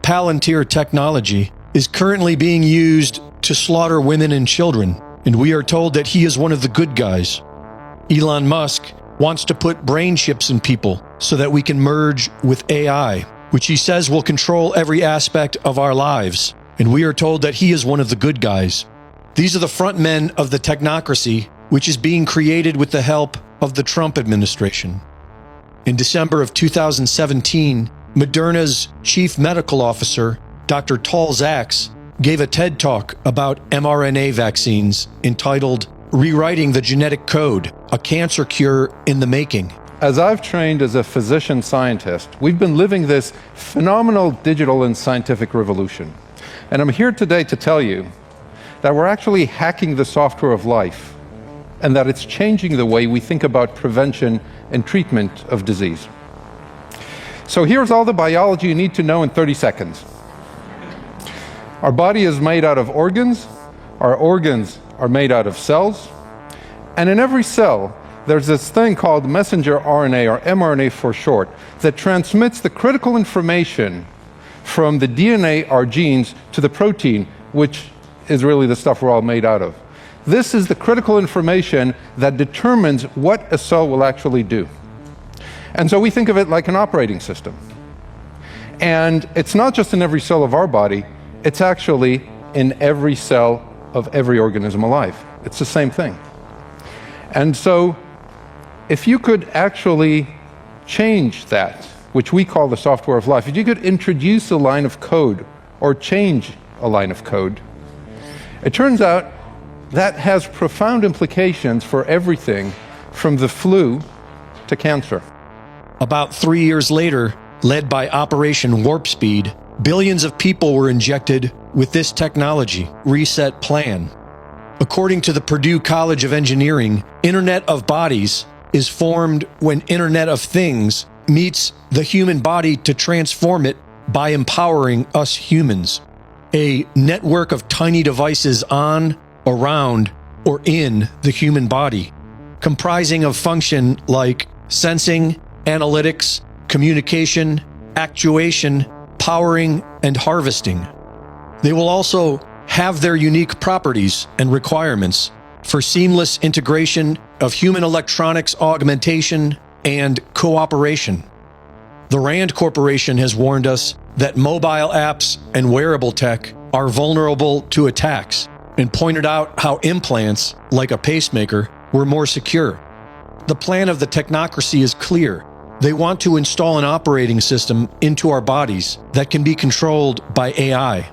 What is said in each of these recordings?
Palantir technology is currently being used to slaughter women and children, and we are told that he is one of the good guys. Elon Musk wants to put brain chips in people so that we can merge with AI, which he says will control every aspect of our lives, and we are told that he is one of the good guys. These are the front men of the technocracy, which is being created with the help of the Trump administration. In December of 2017, Moderna's chief medical officer, Dr. Tal Zaks, gave a TED Talk about mRNA vaccines entitled Rewriting the Genetic Code, a Cancer Cure in the Making. As I've trained as a physician scientist, we've been living this phenomenal digital and scientific revolution. And I'm here today to tell you that we're actually hacking the software of life, and that it's changing the way we think about prevention and treatment of disease. So here's all the biology you need to know in 30 seconds. Our body is made out of organs. Our organs are made out of cells. And in every cell, there's this thing called messenger RNA, or mRNA for short, that transmits the critical information from the DNA, our genes, to the protein, which is really the stuff we're all made out of. This is the critical information that determines what a cell will actually do. And so we think of it like an operating system. And it's not just in every cell of our body, it's actually in every cell of every organism alive. It's the same thing. And so if you could actually change that, which we call the software of life, if you could introduce a line of code or change a line of code, it turns out that has profound implications for everything from the flu to cancer. About 3 years later, led by Operation Warp Speed, billions of people were injected with this technology, Reset Plan. According to the Purdue College of Engineering, Internet of Bodies is formed when Internet of Things meets the human body to transform it by empowering us humans. A network of tiny devices on, around, or in the human body, comprising of function like sensing, analytics, communication, actuation, powering, and harvesting. They will also have their unique properties and requirements for seamless integration of human electronics augmentation and cooperation. The RAND Corporation has warned us that mobile apps and wearable tech are vulnerable to attacks, and pointed out how implants, like a pacemaker, were more secure. The plan of the technocracy is clear. They want to install an operating system into our bodies that can be controlled by AI.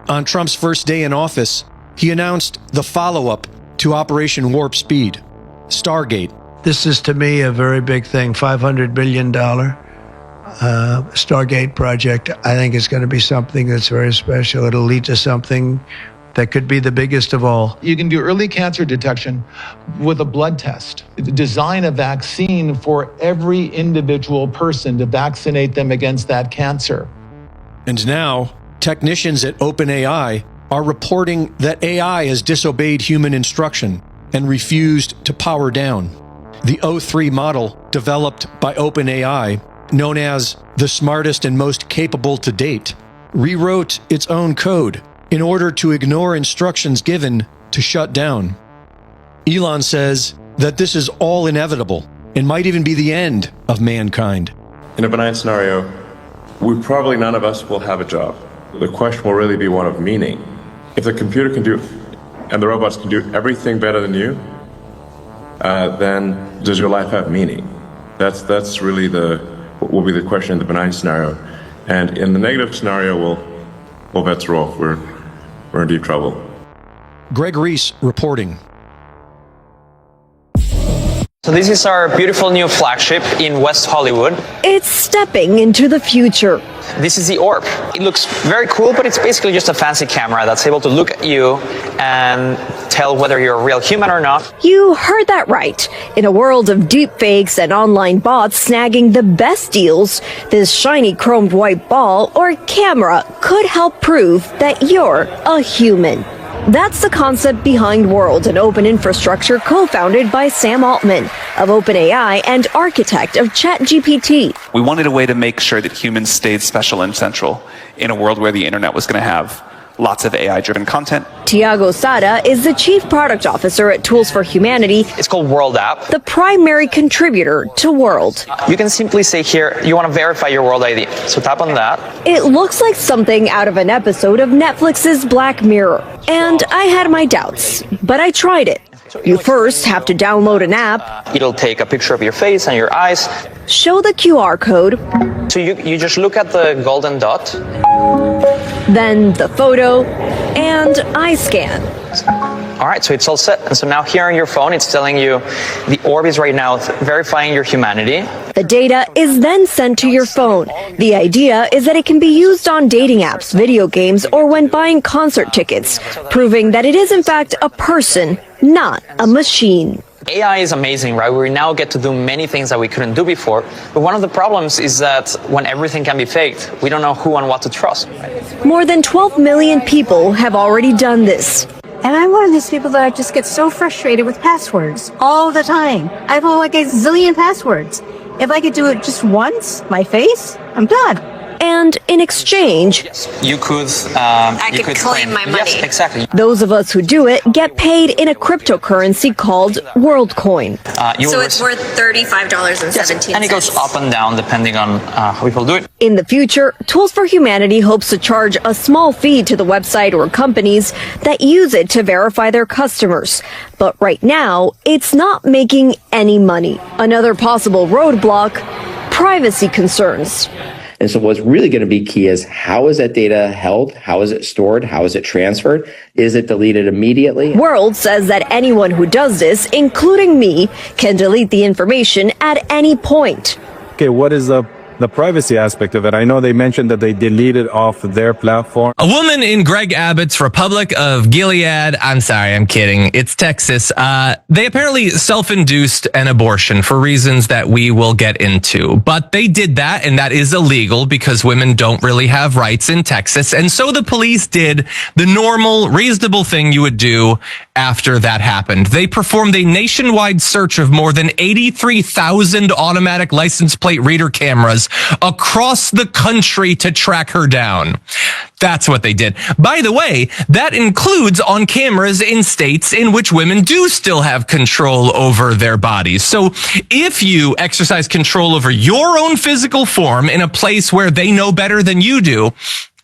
On Trump's first day in office, he announced the follow-up to Operation Warp Speed, Stargate. This is, to me, a very big thing, $500 billion Stargate project. I think it's going to be something that's very special. It'll lead to something that could be the biggest of all. You can do early cancer detection with a blood test. Design a vaccine for every individual person to vaccinate them against that cancer. And now, technicians at OpenAI are reporting that AI has disobeyed human instruction and refused to power down. The O3 model, developed by OpenAI, known as the smartest and most capable to date, rewrote its own code in order to ignore instructions given to shut down. Elon says that this is all inevitable and might even be the end of mankind. In a benign scenario, probably none of us will have a job. The question will really be one of meaning. If the computer can do, and the robots can do everything better than you, then does your life have meaning? That's really what will be the question in the benign scenario. And in the negative scenario, well, bets are off. We're in deep trouble. Greg Reese reporting. So this is our beautiful new flagship in West Hollywood. It's stepping into the future. This is the Orb. It looks very cool, but it's basically just a fancy camera that's able to look at you and tell whether you're a real human or not. You heard that right. In a world of deepfakes and online bots snagging the best deals, this shiny chromed white ball or camera could help prove that you're a human. That's the concept behind World, an open infrastructure co-founded by Sam Altman of OpenAI and architect of ChatGPT. We wanted a way to make sure that humans stayed special and central in a world where the internet was going to have lots of AI-driven content. Tiago Sada is the chief product officer at Tools for Humanity. It's called World App. The primary contributor to World. You can simply say here, you want to verify your World ID. So tap on that. It looks like something out of an episode of Netflix's Black Mirror. And I had my doubts, but I tried it. You first have to download an app. It'll take a picture of your face and your eyes. Show the QR code. So you just look at the golden dot. Then the photo and eye scan. All right, so it's all set. And so now here on your phone, it's telling you the orb is right now verifying your humanity. The data is then sent to your phone. The idea is that it can be used on dating apps, video games, or when buying concert tickets, proving that it is in fact a person, not a machine. AI is amazing, right? We now get to do many things that we couldn't do before. But one of the problems is that when everything can be faked, we don't know who and what to trust. More than 12 million people have already done this. And I'm one of these people that I just get so frustrated with passwords all the time. I have like a zillion passwords. If I could do it just once, my face, I'm done. And in exchange, You could claim my money. Yes, exactly. those of us who do it get paid in a cryptocurrency called WorldCoin. So it's worth $35.17. And it goes up and down depending on how people do it. In the future, Tools for Humanity hopes to charge a small fee to the website or companies that use it to verify their customers. But right now, it's not making any money. Another possible roadblock, privacy concerns. And so what's really going to be key is how is that data held? How is it stored? How is it transferred? Is it deleted immediately? World says that anyone who does this, including me, can delete the information at any point. Okay, what is the privacy aspect of it? I know they mentioned that they deleted off their platform. A woman in Greg Abbott's Republic of Gilead, I'm sorry, I'm kidding, it's Texas, they apparently self-induced an abortion for reasons that we will get into. But they did that, and that is illegal because women don't really have rights in Texas. And so the police did the normal, reasonable thing you would do after that happened. They performed a nationwide search of more than 83,000 automatic license plate reader cameras across the country to track her down. That's what they did. By the way, that includes on cameras in states in which women do still have control over their bodies. So if you exercise control over your own physical form in a place where they know better than you do,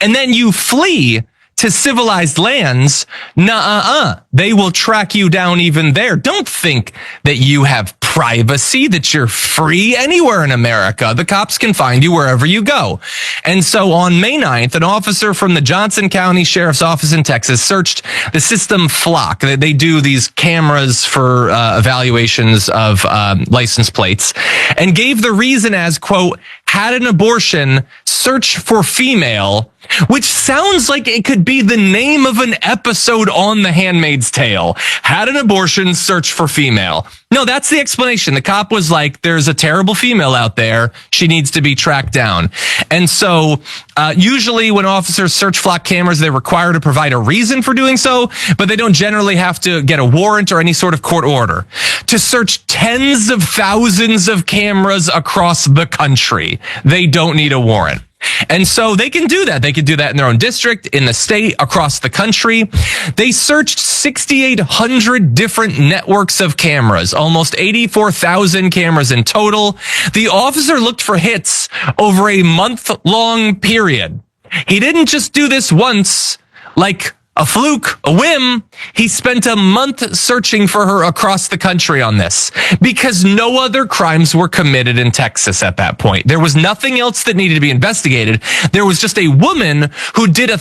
and then you flee to civilized lands, they will track you down even there. Don't think that you have privacy, that you're free anywhere in America. The cops can find you wherever you go. And so on May 9th, an officer from the Johnson County Sheriff's Office in Texas searched the system Flock. They do these cameras for evaluations of license plates, and gave the reason as, quote, had an abortion, search for female, which sounds like it could be the name of an episode on The Handmaid's Tale. Had an abortion, search for female. No, that's the explanation. The cop was like, there's a terrible female out there. She needs to be tracked down. And so usually when officers search Flock cameras, they're required to provide a reason for doing so, but they don't generally have to get a warrant or any sort of court order. To search tens of thousands of cameras across the country, they don't need a warrant. And so they can do that. They can do that in their own district, in the state, across the country. They searched 6,800 different networks of cameras, almost 84,000 cameras in total. The officer looked for hits over a month-long period. He didn't just do this once, like a fluke, a whim. He spent a month searching for her across the country on this because no other crimes were committed in Texas at that point. There was nothing else that needed to be investigated. There was just a woman who did a